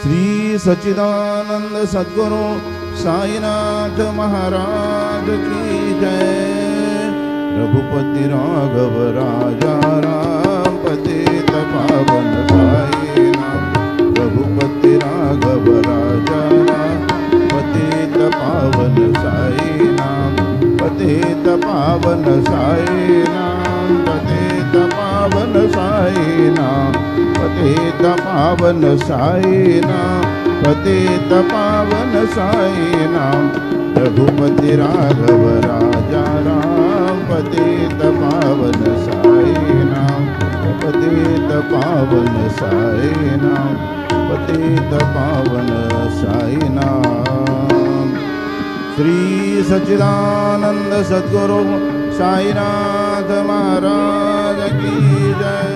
श्री सच्चिदानंद सद्गुरु साईनाथ महाराज की जय। रघुपति राघव राजा राम पतित पावन साई नाम। रघुपति राघव राजा राम पतित पावन साई नाम। पतित पावन साई नाम। पतित पावन साई नाम। पतित पावन साई नाम। पतित पावन साई नाम। रघुपति राघव राजा राम पतित पावन साई नाम। पतित पावन साई नाम। पतित पावन साई नाम। श्री सच्चिदानंद सद्गुरु साईनाथ महाराज की जय।